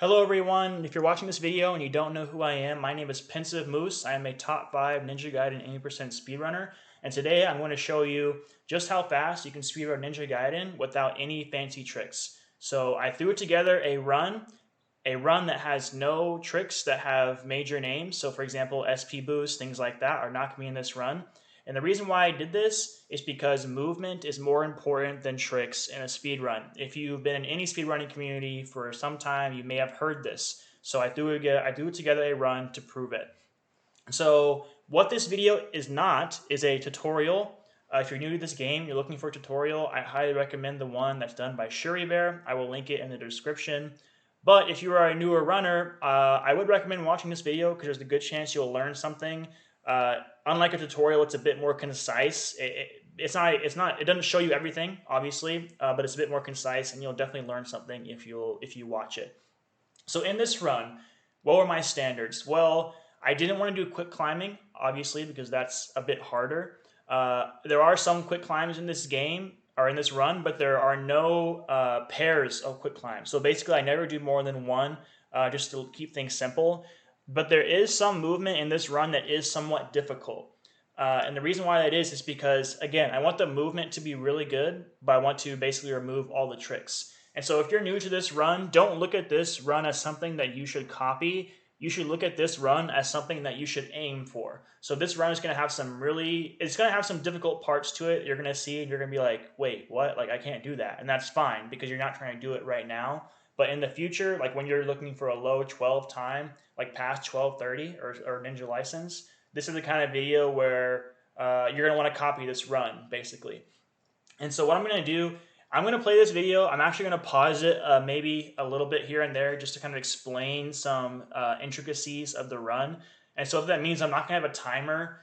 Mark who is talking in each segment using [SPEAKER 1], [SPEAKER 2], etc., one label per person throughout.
[SPEAKER 1] Hello everyone, if you're watching this video and you don't know who I am, my name is Pensive Moose. I am a top 5 Ninja Gaiden 80% speedrunner, and today I'm going to show you just how fast you can speedrun Ninja Gaiden without any fancy tricks. So I threw together a run that has no tricks that have major names. So for example, SP boost, things like that are not going to be in this run. And the reason why I did this is because movement is more important than tricks in a speedrun. If you've been in any speedrunning community for some time, you may have heard this. So I threw together a run to prove it. So what this video is not is a tutorial. If you're new to this game, you're looking for a tutorial, I highly recommend the one that's done by Shuri Bear. I will link it in the description. But if you are a newer runner, I would recommend watching this video because there's a good chance you'll learn something. Unlike a tutorial, it's a bit more concise. It doesn't show you everything, obviously, but it's a bit more concise, and you'll definitely learn something if you watch it. So in this run, what were my standards? Well, I didn't want to do quick climbing, obviously, because that's a bit harder. There are some quick climbs in this game, or in this run, but there are no pairs of quick climbs. So basically, I never do more than one, just to keep things simple. But there is some movement in this run that is somewhat difficult. And the reason why that is because, again, I want the movement to be really good, but I want to basically remove all the tricks. And so if you're new to this run, don't look at this run as something that you should copy. You should look at this run as something that you should aim for. So this run is going to have it's going to have some difficult parts to it. You're going to see, and you're going to be like, wait, what? Like, I can't do that. And that's fine because you're not trying to do it right now. But in the future, like when you're looking for a low 12 time, like past 12:30 or Ninja License, this is the kind of video where you're going to want to copy this run, basically. And so what I'm going to do, I'm going to play this video. I'm actually going to pause it maybe a little bit here and there just to kind of explain some intricacies of the run. And so if that means I'm not going to have a timer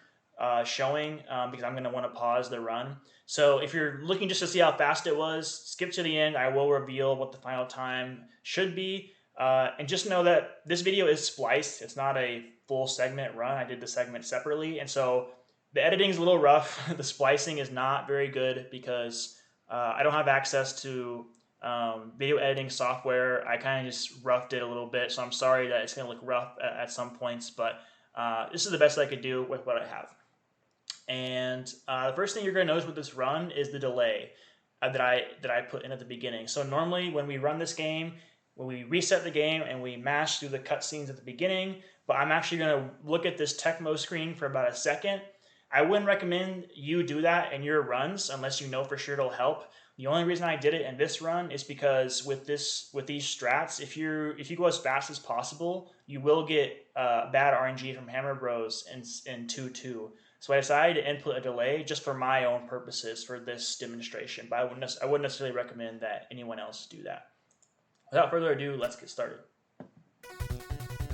[SPEAKER 1] showing because I'm going to want to pause the run. So if you're looking just to see how fast it was, skip to the end. I will reveal what the final time should be. And just know that this video is spliced. It's not a full segment run. I did the segment separately. And so the editing is a little rough. The splicing is not very good because I don't have access to video editing software. I kind of just roughed it a little bit. So I'm sorry that it's going to look rough at some points. But this is the best I could do with what I have. And the first thing you're going to notice with this run is the delay that I put in at the beginning. So normally when we run this game, when we reset the game and we mash through the cutscenes at the beginning, but I'm actually going to look at this Tecmo screen for about a second. I wouldn't recommend you do that in your runs unless you know for sure it'll help. The only reason I did it in this run is because with these strats, if you go as fast as possible, you will get bad RNG from Hammer Bros in 2-2. So I decided to input a delay just for my own purposes for this demonstration, but I wouldn't necessarily recommend that anyone else do that. Without further ado, let's get started.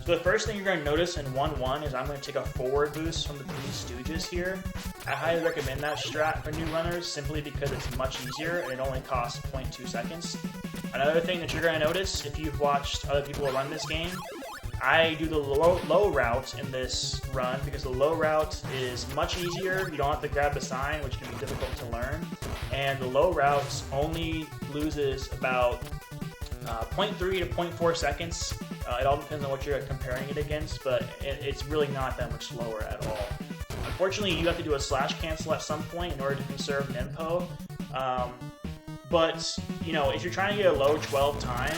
[SPEAKER 1] So the first thing you're going to notice in 1-1 is I'm going to take a forward boost from the Three Stooges here. I highly recommend that strat for new runners simply because it's much easier and it only costs 0.2 seconds. Another thing that you're going to notice if you've watched other people run this game, I do the low route in this run because the low route is much easier. You don't have to grab the sign, which can be difficult to learn. And the low route only loses about 0.3 to 0.4 seconds. It all depends on what you're comparing it against, but it's really not that much slower at all. Unfortunately, you have to do a slash cancel at some point in order to conserve Ninpo. But, you know, if you're trying to get a low 12 time,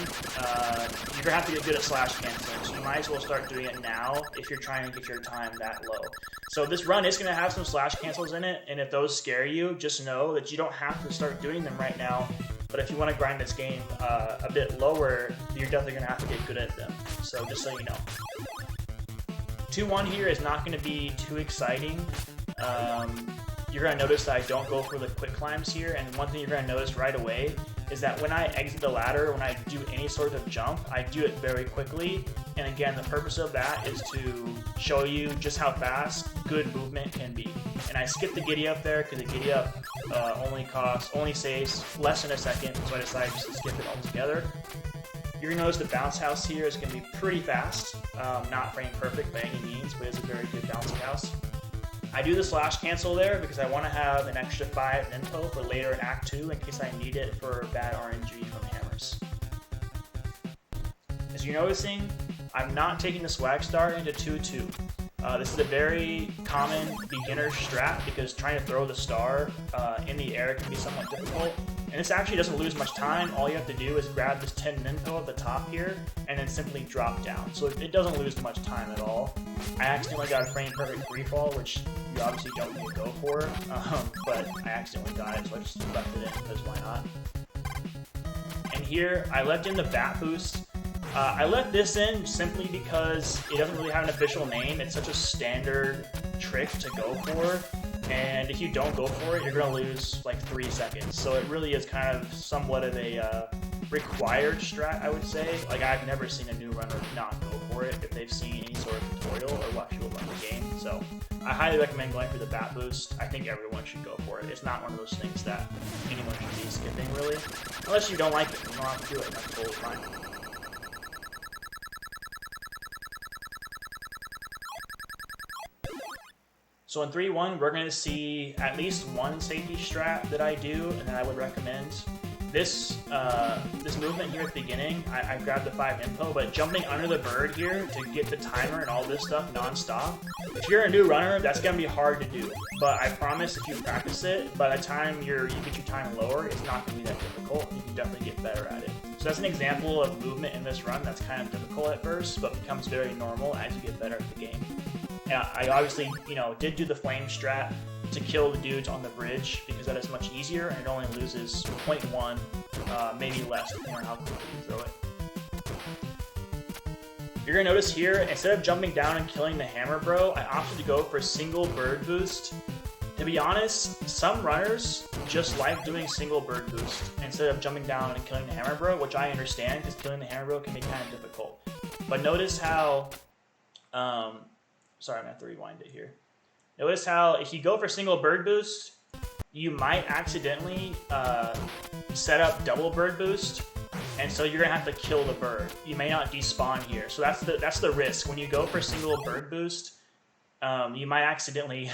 [SPEAKER 1] you're going to have to get good at slash canceling. So you might as well start doing it now if you're trying to get your time that low. So this run is going to have some slash cancels in it, and if those scare you, just know that you don't have to start doing them right now. But if you want to grind this game a bit lower, you're definitely going to have to get good at them. So just so you know. 2-1 here is not going to be too exciting. You're going to notice that I don't go for the quick climbs here, and one thing you're going to notice right away is that when I exit the ladder, when I do any sort of jump, I do it very quickly. And again, the purpose of that is to show you just how fast good movement can be. And I skipped the giddy up there because the giddy up only saves less than a second, so I decided just to skip it altogether. You're going to notice the bounce house here is going to be pretty fast, not frame perfect by any means, but it's a very good bouncing house. I do the slash cancel there because I want to have an extra 5 Ninpo for later in Act 2 in case I need it for bad RNG from hammers. as you're noticing, I'm not taking the swag star into 2-2. This is a very common beginner strat because trying to throw the star in the air can be somewhat difficult. And this actually doesn't lose much time. All you have to do is grab this 10 minpo at the top here and then simply drop down. So it doesn't lose much time at all. I accidentally got a frame perfect free fall, which you obviously don't need to go for, but I accidentally got it, so I just left it in because why not? And here I left in the bat boost. I left this in simply because it doesn't really have an official name. It's such a standard trick to go for, and if you don't go for it, you're going to lose like 3 seconds. So it really is kind of somewhat of a required strat, I would say. Like, I've never seen a new runner not go for it if they've seen any sort of tutorial or watch people run the game. So I highly recommend going for the bat boost. I think everyone should go for it. It's not one of those things that anyone should be skipping, really. Unless you don't like it, you don't have to do it. That's totally fine. So in 3-1, we're going to see at least one safety strat that I do and that I would recommend. This movement here at the beginning, I grabbed the 5 info, but jumping under the bird here to get the timer and all this stuff non-stop, if you're a new runner, that's going to be hard to do. But I promise if you practice it, by the time you get your time lower, it's not going to be that difficult. You can definitely get better at it. So that's an example of movement in this run that's kind of difficult at first, but becomes very normal as you get better at the game. I obviously, did do the flame strat to kill the dudes on the bridge because that is much easier and it only loses 0.1, maybe less depending on how quickly you throw it. You're going to notice here, instead of jumping down and killing the hammer bro, I opted to go for single bird boost. To be honest, some runners just like doing single bird boost instead of jumping down and killing the hammer bro, which I understand because killing the hammer bro can be kind of difficult. But notice how... sorry, I'm going to have to rewind it here. Notice how if you go for single bird boost, you might accidentally set up double bird boost, and so you're going to have to kill the bird. You may not despawn here. So that's the risk. When you go for single bird boost, you might accidentally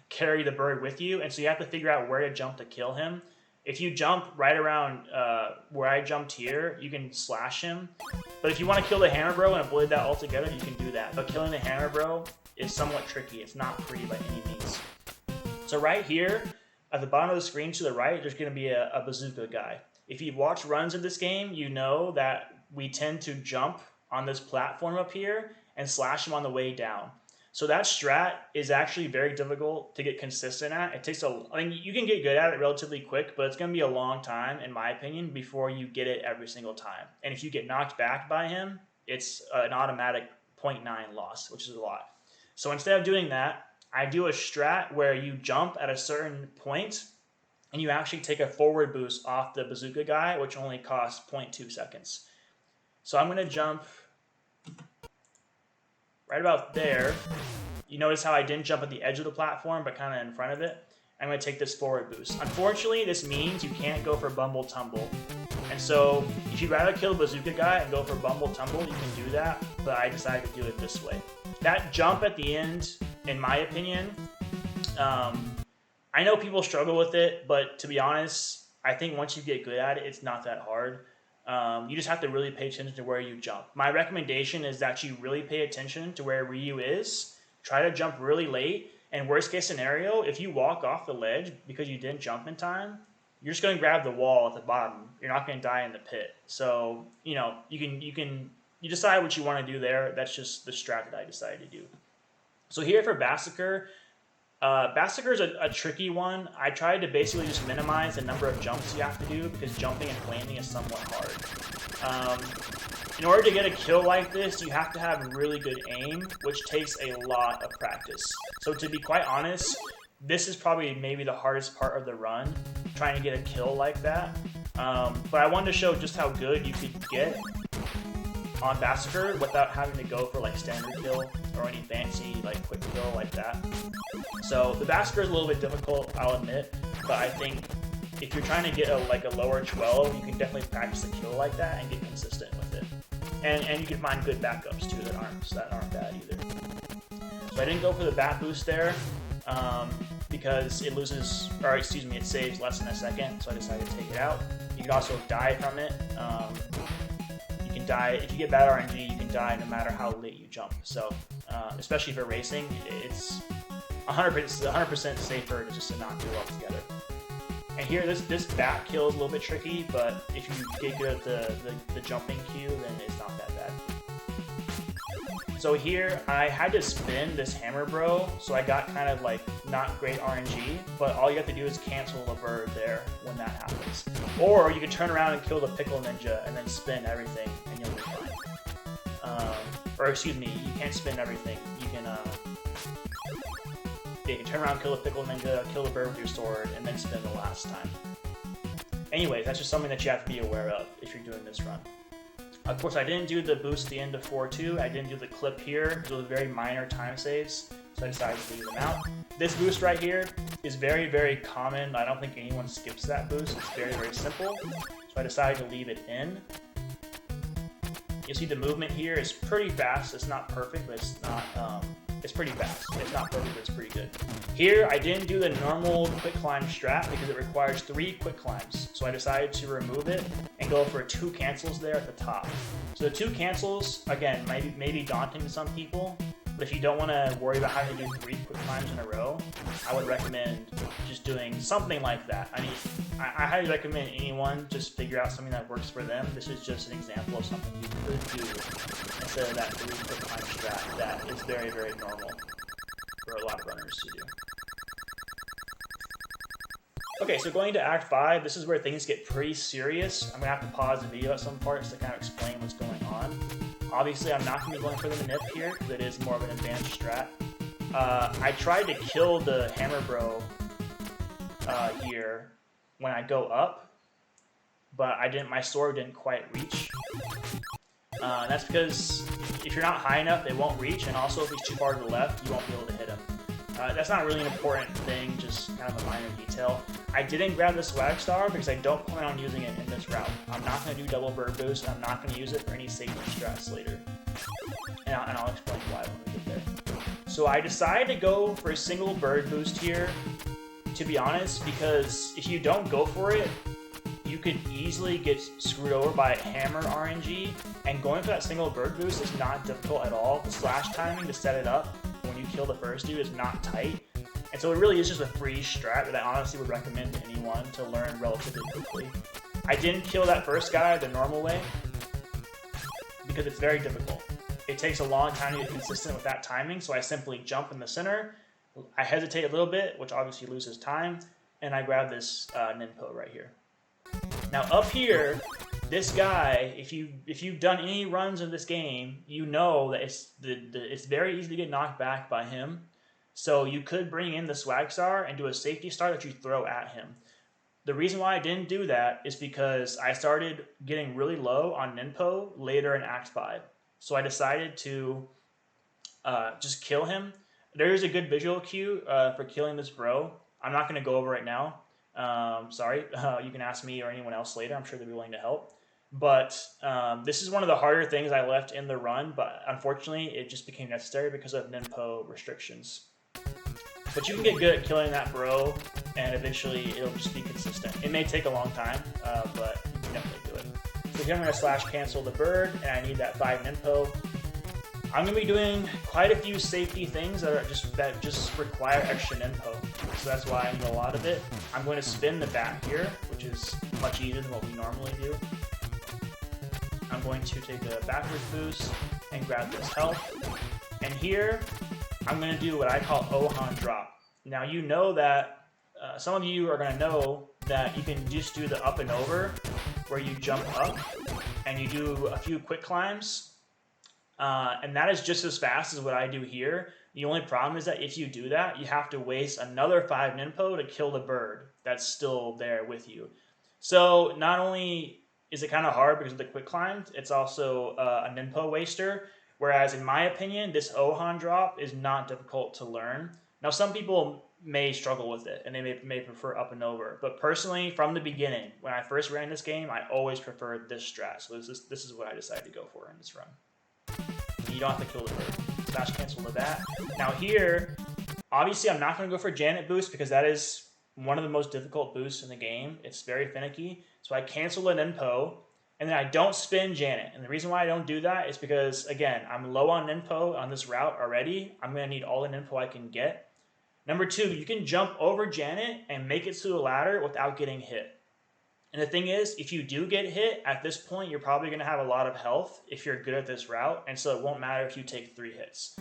[SPEAKER 1] carry the bird with you, and so you have to figure out where to jump to kill him. If you jump right around where I jumped here, you can slash him. But if you want to kill the hammer bro and avoid that altogether, you can do that. But killing the hammer bro is somewhat tricky. It's not pretty by any means. So right here, at the bottom of the screen to the right, there's going to be a bazooka guy. If you've watched runs of this game, you know that we tend to jump on this platform up here and slash him on the way down. So that strat is actually very difficult to get consistent at. It takes you can get good at it relatively quick, but it's going to be a long time, in my opinion, before you get it every single time. And if you get knocked back by him, it's an automatic 0.9 loss, which is a lot. So instead of doing that, I do a strat where you jump at a certain point and you actually take a forward boost off the bazooka guy, which only costs 0.2 seconds. So I'm going to jump right about there. You notice how I didn't jump at the edge of the platform, but kind of in front of it. I'm going to take this forward boost. Unfortunately, this means you can't go for Bumble Tumble. And so if you'd rather kill the bazooka guy and go for Bumble Tumble, you can do that, but I decided to do it this way. That jump at the end, in my opinion, I know people struggle with it, but to be honest, I think once you get good at it, it's not that hard. You just have to really pay attention to where you jump. My recommendation is that you really pay attention to where Ryu is. Try to jump really late, and worst case scenario, if you walk off the ledge because you didn't jump in time, you're just going to grab the wall at the bottom. You're not going to die in the pit. So, you decide what you want to do there. That's just the strat that I decided to do. So here for Massacre, Massacre is a tricky one. I tried to basically just minimize the number of jumps you have to do because jumping and landing is somewhat hard. In order to get a kill like this, you have to have really good aim, which takes a lot of practice. So to be quite honest, this is probably maybe the hardest part of the run, trying to get a kill like that. But I wanted to show just how good you could get on Massacre without having to go for like standard kill or any fancy like quick kill like that. So the Massacre is a little bit difficult, I'll admit, but I think if you're trying to get a lower 12, you can definitely practice a kill like that and get consistent with it. And you can find good backups too that aren't bad either. So I didn't go for the bat boost there because it saves less than a second, so I decided to take it out. You can also die from it. You can die, if you get bad RNG, you can die no matter how late you jump. So, especially for racing, it's 100% safer just to not do it all together. And here, this back kill is a little bit tricky, but if you get good at the jumping cue, then it's not that bad. So here, I had to spin this hammer bro, so I got kind of like not great RNG, but all you have to do is cancel a bird there when that happens. Or you can turn around and kill the pickle ninja and then spin everything and you'll be fine. Or excuse me, you can't spin everything. You can turn around, kill the pickle ninja, kill the bird with your sword, and then spin the last time. Anyways, that's just something that you have to be aware of if you're doing this run. Of course, I didn't do the boost at the end of 4-2. I didn't do the clip here. Those were very minor time saves, so I decided to leave them out. This boost right here is very, very common. I don't think anyone skips that boost. It's very, very simple, so I decided to leave it in. You see the movement here is pretty fast. It's not perfect, but it's not. It's pretty fast. It's not perfect, but it's pretty good. Here, I didn't do the normal quick climb strat because it requires 3 quick climbs. So I decided to remove it and go for 2 cancels there at the top. So the 2 cancels, again, may be daunting to some people, but if you don't want to worry about having to do 3 quick climbs in a row, I would recommend just doing something like that. I mean, I highly recommend anyone just figure out something that works for them. This is just an example of something you could do instead of that 3 quick climb strat that is very, very normal for a lot of runners to do. Okay, so going to Act 5, this is where things get pretty serious. I'm going to have to pause the video at some parts to kind of explain what's going on. Obviously, I'm not going to be going for the nip here, because it is more of an advanced strat. I tried to kill the hammer bro here when I go up, but my sword didn't quite reach. That's because if you're not high enough, it won't reach, and also if he's too far to the left, you won't be able to hit him. That's not really an important thing, just kind of a minor detail. I didn't grab the swag star because I don't plan on using it in this route. I'm not going to do double bird boost, and I'm not going to use it for any safety strats later. And I'll explain why when we get there. So I decided to go for a single bird boost here, to be honest, because if you don't go for it, you could easily get screwed over by hammer RNG, and going for that single bird boost is not difficult at all. The slash timing to set it up when you kill the first dude is not tight, and so it really is just a free strat that I honestly would recommend to anyone to learn relatively quickly. I didn't kill that first guy the normal way because it's very difficult. It takes a long time to get consistent with that timing, so I simply jump in the center, I hesitate a little bit, which obviously loses time, and I grab this ninpo right here. Now up here, this guy, if you've done any runs in this game, you know that it's very easy to get knocked back by him. So you could bring in the swag star and do a safety star that you throw at him. The reason why I didn't do that is because I started getting really low on Ninpo later in Act 5. So I decided to just kill him. There is a good visual cue for killing this bro. I'm not going to go over it now. Sorry, you can ask me or anyone else later. I'm sure they'll be willing to help. But this is one of the harder things I left in the run, but unfortunately it just became necessary because of Ninpo restrictions. But you can get good at killing that bro, and eventually it'll just be consistent. It may take a long time, but you can definitely do it. So here I'm going to slash cancel the bird, and I need that 5 Ninpo. I'm going to be doing quite a few safety things that just require extra Ninpo. So that's why I need a lot of it. I'm going to spin the back here, which is much easier than what we normally do. I'm going to take a backwards boost and grab this health. And here, I'm going to do what I call Ohan drop. Now you know that, some of you are going to know that you can just do the up and over, where you jump up and you do a few quick climbs. And that is just as fast as what I do here. The only problem is that if you do that, you have to waste another 5 Ninpo to kill the bird that's still there with you. So not only is it kind of hard because of the quick climbs, it's also a Ninpo waster. Whereas in my opinion, this Ohan drop is not difficult to learn. Now some people may struggle with it and they may prefer up and over. But personally, from the beginning, when I first ran this game, I always preferred this strat. So this is what I decided to go for in this run. You don't have to kill the bird. Slash cancel to that. Now here, obviously I'm not going to go for Janet boost because that is one of the most difficult boosts in the game. It's very finicky. So I cancel an Ninpo, And then I don't spin Janet. And the reason why I don't do that is because, again, I'm low on Ninpo on this route already. I'm going to need all the Ninpo I can get. Number 2, you can jump over Janet and make it to the ladder without getting hit. And the thing is, if you do get hit, at this point, you're probably going to have a lot of health if you're good at this route. And so it won't matter if you take 3 hits.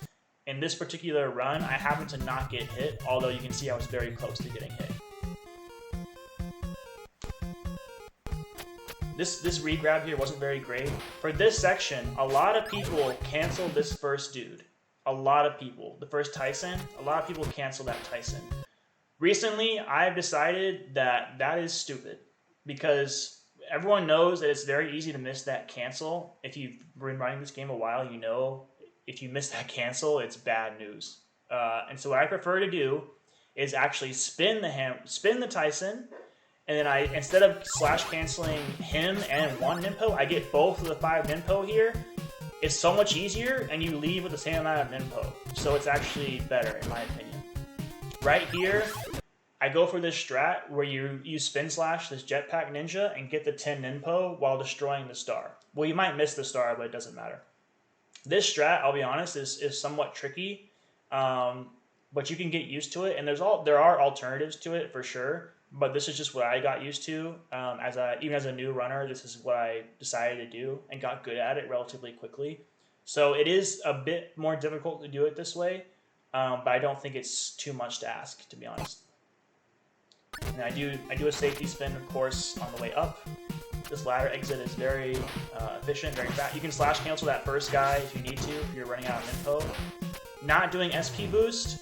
[SPEAKER 1] In this particular run, I happened to not get hit, although you can see I was very close to getting hit. This regrab here wasn't very great. For this section, a lot of people canceled this first dude. A lot of people. The first Tyson, a lot of people canceled that Tyson. Recently, I've decided that that is stupid because everyone knows that it's very easy to miss that cancel. If you've been running this game a while, you know if you miss that cancel, it's bad news. And so what I prefer to do is actually spin the Tyson, and then instead of slash canceling him and 1 Ninpo, I get both of the 5 Ninpo here. It's so much easier, and you leave with the same amount of Ninpo. So it's actually better, in my opinion. Right here, I go for this strat where you spin slash this jetpack ninja and get the 10 Ninpo while destroying the star. Well, you might miss the star, but it doesn't matter. This strat, I'll be honest, is somewhat tricky, but you can get used to it, and there are alternatives to it for sure. But this is just what I got used to. Even as a new runner, this is what I decided to do and got good at it relatively quickly. So it is a bit more difficult to do it this way, but I don't think it's too much to ask, to be honest. And I do a safety spin, of course, on the way up. This ladder exit is very efficient, very fast. You can slash cancel that first guy if you need to, if you're running out of Ninpo. Not doing SP boost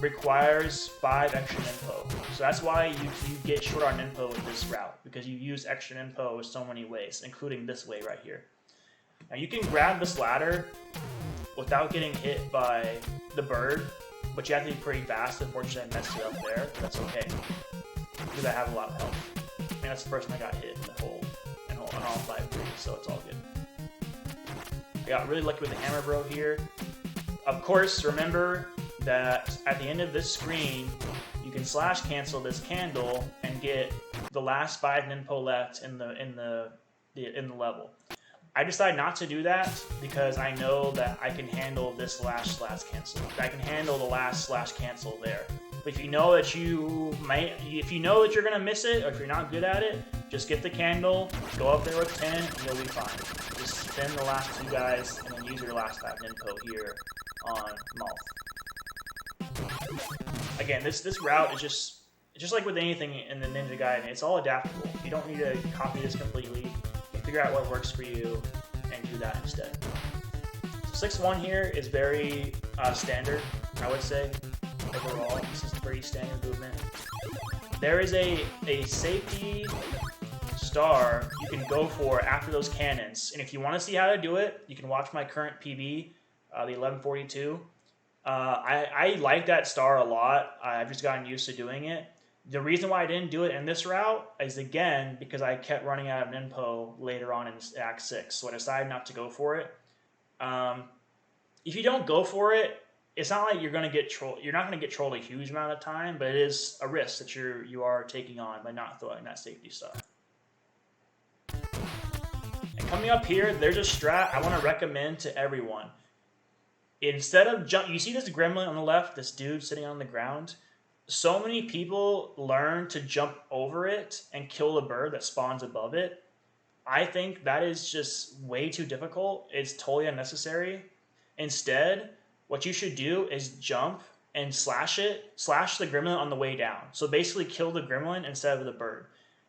[SPEAKER 1] requires 5 extra Ninpo. So that's why you get short on Ninpo with this route, because you use extra Ninpo so many ways, including this way right here. Now you can grab this ladder without getting hit by the bird, but you have to be pretty fast. Unfortunately, I messed it up there, but that's okay, because I have a lot of health. I mean, that's the first time I got hit in the whole on all 5 threes, so it's all good. I got really lucky with the hammer bro here. Of course, remember that at the end of this screen, you can slash cancel this candle and get the last 5 Ninpo left in the level. I decided not to do that because I know that I can handle this slash cancel. I can handle the last slash cancel there. But if you know that you're gonna miss it, or if you're not good at it, just get the candle, go up there with 10, and you'll be fine. Just spin the last 2 guys, and then use your last 5 Ninpo here on Malth. Again, this route is just like with anything in the Ninja Gaiden. It's all adaptable. You don't need to copy this completely. You figure out what works for you and do that instead. So 6-1 here is very standard, I would say. Overall, this is a pretty standard movement. There is a safety star you can go for after those cannons, and if you want to see how to do it, you can watch my current PB, the 1142. I like that star a lot. I've just gotten used to doing it. The reason why I didn't do it in this route is, again, because I kept running out of Ninpo later on in Act 6, so I decided not to go for it. If you don't go for it, it's not like you're going to get trolled. You're not going to get trolled a huge amount of time, but it is a risk that you are taking on by not throwing that safety star. And coming up here, there's a strat I want to recommend to everyone. Instead of you see this gremlin on the left, this dude sitting on the ground? So many people learn to jump over it and kill the bird that spawns above it. I think that is just way too difficult. It's totally unnecessary. Instead, what you should do is jump and slash the gremlin on the way down. So basically kill the gremlin instead of the bird.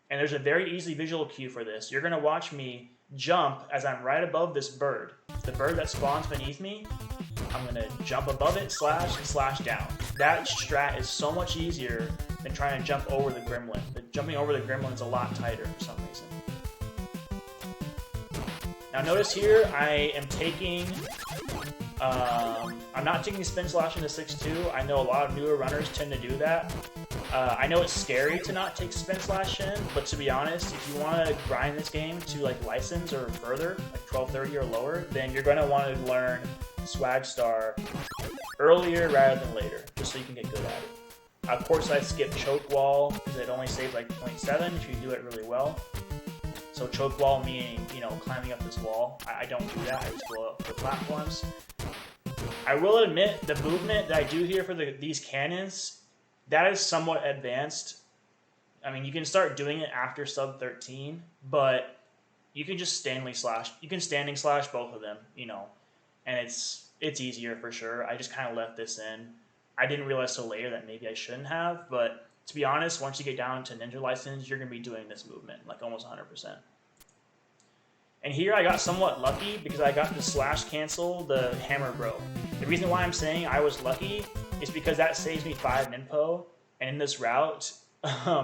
[SPEAKER 1] And there's a very easy visual cue for this. You're going to watch me jump as I'm right above this bird. The bird that spawns beneath me, I'm going to jump above it, slash down. That strat is so much easier than trying to jump over the gremlin. Jumping over the gremlin is a lot tighter for some reason. Now notice here, I am taking... I'm not taking spin slash into 6-2. I know a lot of newer runners tend to do that. I know it's scary to not take spin slash in, but to be honest, if you want to grind this game to like license or further, like 1230 or lower, then you're going to want to learn Swag Star earlier rather than later, just so you can get good at it. Of course, I skip choke wall because it only saves like 0.7 if you do it really well. So So choke wall meaning, you know, climbing up this wall. I don't do that. I just go up the platforms. I will admit the movement that I do here for these cannons, that is somewhat advanced. I mean, you can start doing it after sub 13, but you can just standing slash. You can standing slash both of them, you know, and it's easier for sure. I just kind of left this in. I didn't realize till later that maybe I shouldn't have, but to be honest, once you get down to ninja license, you're gonna be doing this movement like almost 100%. And here I got somewhat lucky because I got to slash cancel the hammer bro. The reason why I'm saying I was lucky is because that saves me 5 ninpo, and in this route,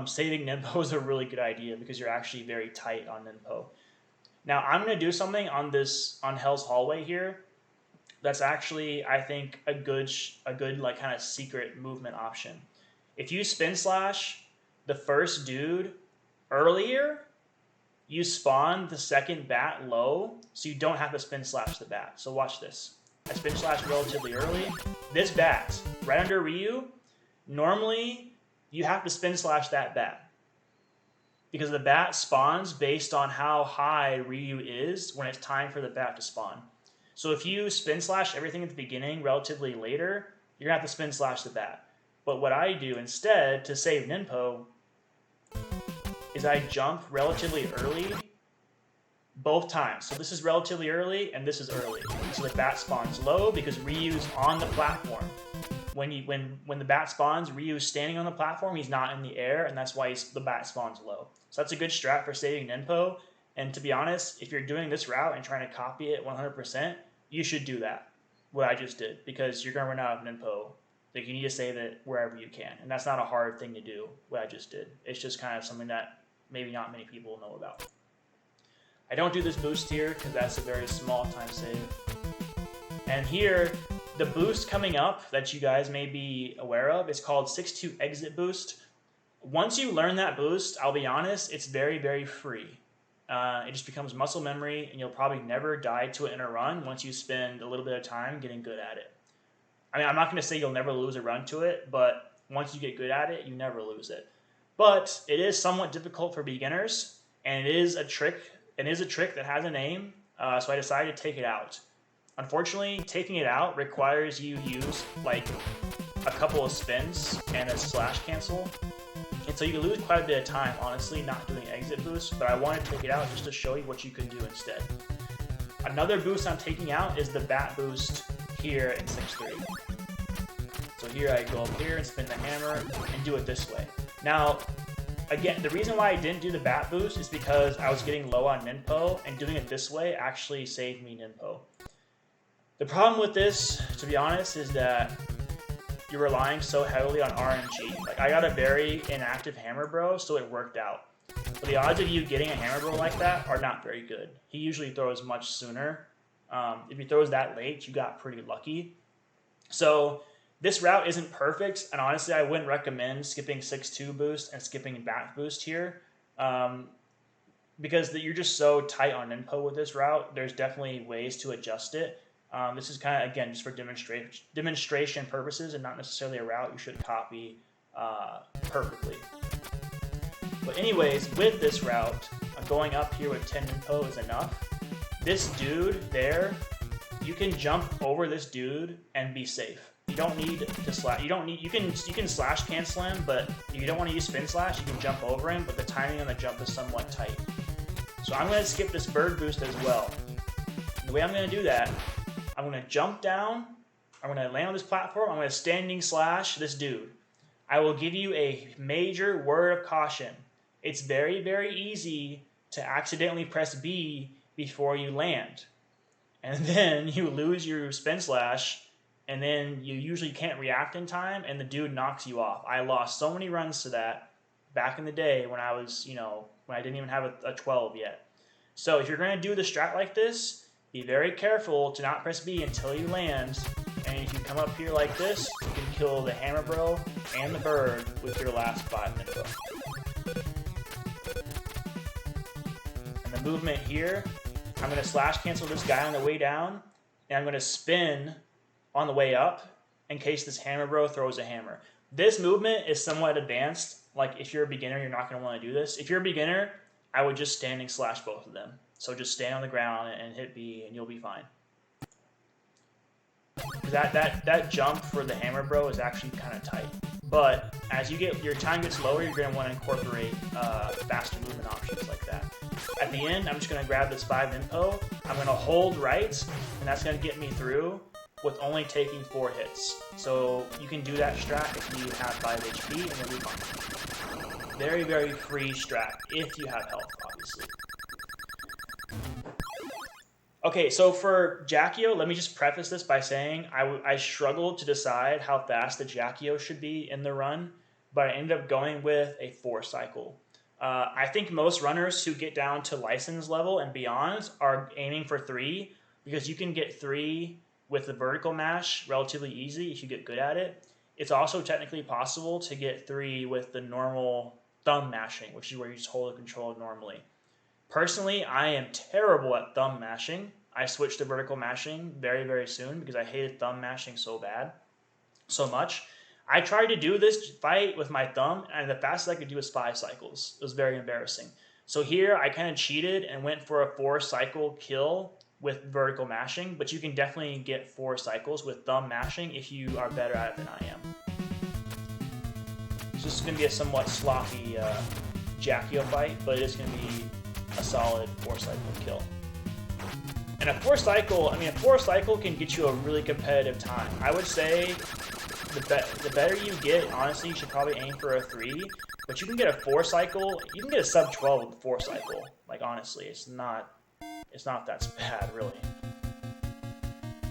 [SPEAKER 1] saving ninpo is a really good idea because you're actually very tight on ninpo. Now I'm gonna do something on Hell's Hallway here. That's actually, I think, a good like kind of secret movement option. If you spin slash the first dude earlier, you spawn the second bat low, so you don't have to spin slash the bat. So watch this. I spin slash relatively early. This bat, right under Ryu, normally you have to spin slash that bat, because the bat spawns based on how high Ryu is when it's time for the bat to spawn. So if you spin slash everything at the beginning relatively later, you're going to have to spin slash the bat. But what I do instead to save ninpo is I jump relatively early both times. So this is relatively early and this is early. So the bat spawns low because Ryu's on the platform. When the bat spawns, Ryu's standing on the platform, he's not in the air, and that's why the bat spawns low. So that's a good strat for saving ninpo. And to be honest, if you're doing this route and trying to copy it 100%, you should do that, what I just did, because you're going to run out of ninpo. Like, you need to save it wherever you can. And that's not a hard thing to do, what I just did. It's just kind of something that maybe not many people know about. I don't do this boost here because that's a very small time save. And here, the boost coming up that you guys may be aware of is called 6-2 exit boost. Once you learn that boost, I'll be honest, it's very, very free. It just becomes muscle memory, and you'll probably never die to it in a run once you spend a little bit of time getting good at it. I mean, I'm not going to say you'll never lose a run to it, but once you get good at it, you never lose it. But it is somewhat difficult for beginners, and it is a trick. It is a trick that has a name, so I decided to take it out. Unfortunately, taking it out requires you use like a couple of spins and a slash cancel. And so you can lose quite a bit of time, honestly, not doing exit boost, but I wanted to take it out just to show you what you can do instead. Another boost I'm taking out is the bat boost here in 6-3. So here I go up here and spin the hammer and do it this way. Now, again, the reason why I didn't do the bat boost is because I was getting low on ninpo, and doing it this way actually saved me ninpo. The problem with this, to be honest, is that you're relying so heavily on RNG. Like, I got a very inactive hammer bro, so it worked out. But the odds of you getting a hammer bro like that are not very good. He usually throws much sooner. If he throws that late, you got pretty lucky. So this route isn't perfect, and honestly, I wouldn't recommend skipping 6-2 boost and skipping bat boost here, because you're just so tight on input with this route. There's definitely ways to adjust it. This is kind of, again, just for demonstration purposes and not necessarily a route you should copy perfectly. But anyways, with this route, going up here with 10 info is enough. This dude there, you can jump over this dude and be safe. You don't need to slash. You can slash cancel him, but if you don't want to use spin slash, you can jump over him, but the timing on the jump is somewhat tight. So I'm going to skip this bird boost as well. And the way I'm going to do that, I'm going to jump down, I'm going to land on this platform, I'm going to standing slash this dude. I will give you a major word of caution. It's very, very easy to accidentally press B before you land. And then you lose your spin slash, and then you usually can't react in time, and the dude knocks you off. I lost so many runs to that back in the day when I was, when I didn't even have a 12 yet. So if you're going to do the strat like this, be very careful to not press B until you land, and if you come up here like this, you can kill the hammer bro and the bird with your last 5 minutes. And the movement here, I'm going to slash cancel this guy on the way down, and I'm going to spin on the way up in case this hammer bro throws a hammer. This movement is somewhat advanced. Like, if you're a beginner, you're not going to want to do this. If you're a beginner, I would just standing slash both of them. So just stand on the ground and hit B, and you'll be fine. That jump for the hammer bro is actually kind of tight. But as your time gets lower, you're going to want to incorporate faster movement options like that. At the end, I'm just going to grab this 5 impo. I'm going to hold right, and that's going to get me through with only taking 4 hits. So you can do that strat if you have 5 HP, and you'll be fine. Very, very free strat if you have health, obviously. Okay, so for Jackio, let me just preface this by saying I struggled to decide how fast the Jackio should be in the run, but I ended up going with a 4 cycle. I think most runners who get down to license level and beyond are aiming for 3, because you can get 3 with the vertical mash relatively easy if you get good at it. It's also technically possible to get 3 with the normal thumb mashing, which is where you just hold the controller normally. Personally, I am terrible at thumb mashing. I switched to vertical mashing very, very soon because I hated thumb mashing so much. I tried to do this fight with my thumb, and the fastest I could do was 5 cycles. It was very embarrassing. So here, I kind of cheated and went for a 4 cycle kill with vertical mashing, but you can definitely get 4 cycles with thumb mashing if you are better at it than I am. So this is going to be a somewhat sloppy Jackio fight, but it is going to be a solid 4 cycle kill. And a 4 cycle can get you a really competitive time. I would say the better you get, honestly, you should probably aim for a 3, but you can get a 4 cycle, you can get a sub 12 with a 4 cycle. Like, honestly, it's not that bad, really.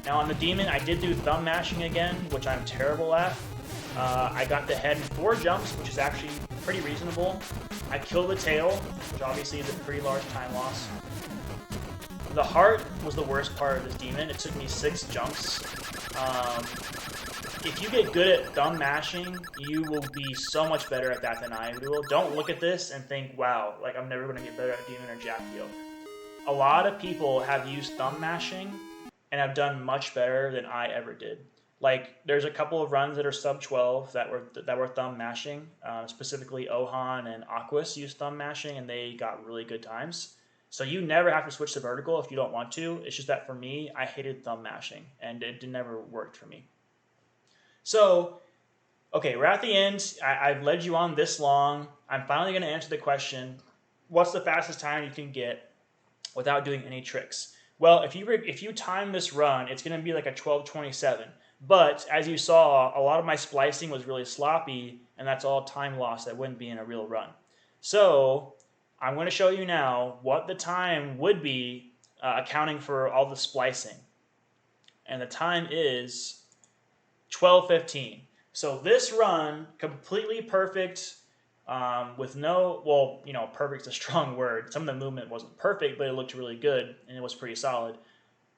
[SPEAKER 1] Now on the demon, I did do thumb mashing again, which I'm terrible at. I got the head in 4 jumps, which is actually pretty reasonable. I killed the tail, which obviously is a pretty large time loss. The heart was the worst part of this demon. It took me 6 jumps. If you get good at thumb mashing, you will be so much better at that than I will. Don't look at this and think, wow, like I'm never going to get better at demon or Jackio. A lot of people have used thumb mashing and have done much better than I ever did. Like, there's a couple of runs that are sub 12 that were thumb mashing. Specifically, Ohan and Aquas used thumb mashing, and they got really good times. So you never have to switch to vertical if you don't want to. It's just that for me, I hated thumb mashing, and it never worked for me. So, okay, we're at the end. I've led you on this long. I'm finally going to answer the question, what's the fastest time you can get without doing any tricks? Well, if you time this run, it's going to be like a 12:27. But as you saw, a lot of my splicing was really sloppy, and that's all time loss that wouldn't be in a real run. So I'm going to show you now what the time would be accounting for all the splicing. And the time is 12:15. So this run, completely perfect, with no, well, perfect's a strong word. Some of the movement wasn't perfect, but it looked really good, and it was pretty solid.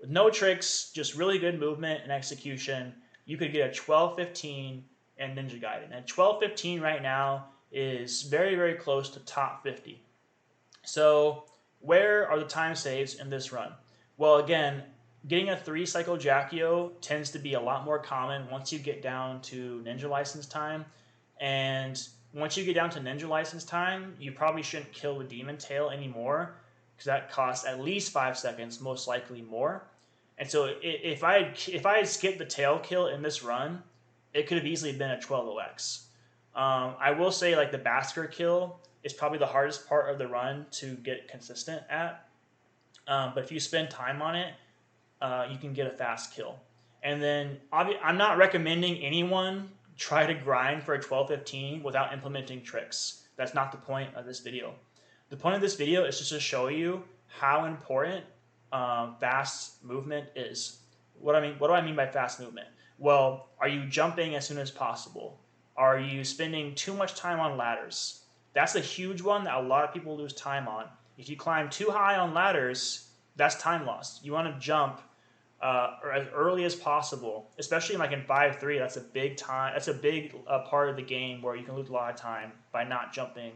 [SPEAKER 1] With no tricks, just really good movement and execution, you could get a 12:15 in Ninja Gaiden. And 12:15 right now is very, very close to top 50. So where are the time saves in this run? Well, again, getting a 3 cycle Jackio tends to be a lot more common once you get down to Ninja License time. And once you get down to Ninja License time, you probably shouldn't kill the Demon Tail anymore, because that costs at least 5 seconds, most likely more. And so if I had skipped the tail kill in this run, it could have easily been a 12:0x. I will say, like, the Basker kill is probably the hardest part of the run to get consistent at. But if you spend time on it, you can get a fast kill. And then I'm not recommending anyone try to grind for a 12:15 without implementing tricks. That's not the point of this video. The point of this video is just to show you how important fast movement is. What do I mean by fast movement? Well, are you jumping as soon as possible? Are you spending too much time on ladders? That's a huge one that a lot of people lose time on. If you climb too high on ladders, that's time lost. You want to jump as early as possible, especially like in 5.3. That's a big time. That's a big part of the game where you can lose a lot of time by not jumping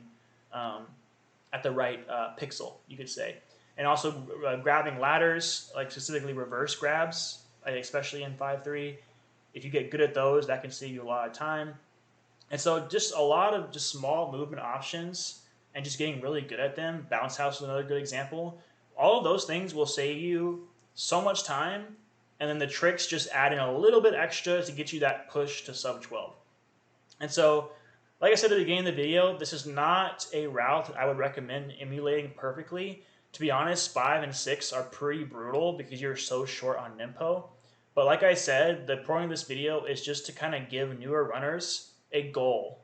[SPEAKER 1] at the right pixel, you could say. And also grabbing ladders, like specifically reverse grabs, especially in 5.3. If you get good at those, that can save you a lot of time. And so just a lot of just small movement options and just getting really good at them. Bounce house is another good example. All of those things will save you so much time, and then the tricks just add in a little bit extra to get you that push to sub 12. And so, like I said at the beginning of the video, this is not a route that I would recommend emulating perfectly. To be honest, 5 and 6 are pretty brutal because you're so short on Nimpo. But like I said, the point of this video is just to kind of give newer runners a goal.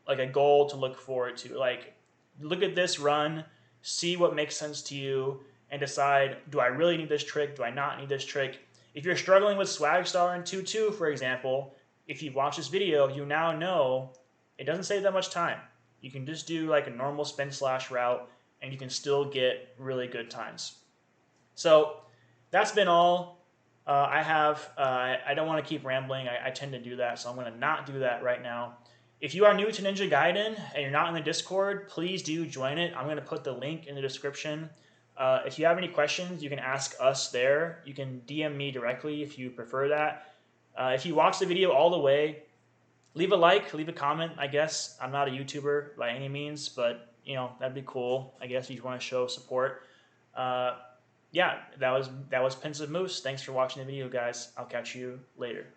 [SPEAKER 1] Like a goal to look forward to. Like, look at this run, see what makes sense to you, and decide, do I really need this trick? Do I not need this trick? If you're struggling with Swag Star and 2-2, for example, if you've watched this video, you now know it doesn't save that much time. You can just do like a normal spin slash route, and you can still get really good times. So that's been all. I don't want to keep rambling. I tend to do that, so I'm going to not do that right now. If you are new to Ninja Gaiden and you're not in the Discord, please do join it. I'm going to put the link in the description. If you have any questions, you can ask us there. You can DM me directly if you prefer that. If you watch the video all the way, leave a like, leave a comment, I guess. I'm not a YouTuber by any means, but you know, that'd be cool, I guess, if you want to show support. Yeah, that was Pensive Moose. Thanks for watching the video, guys. I'll catch you later.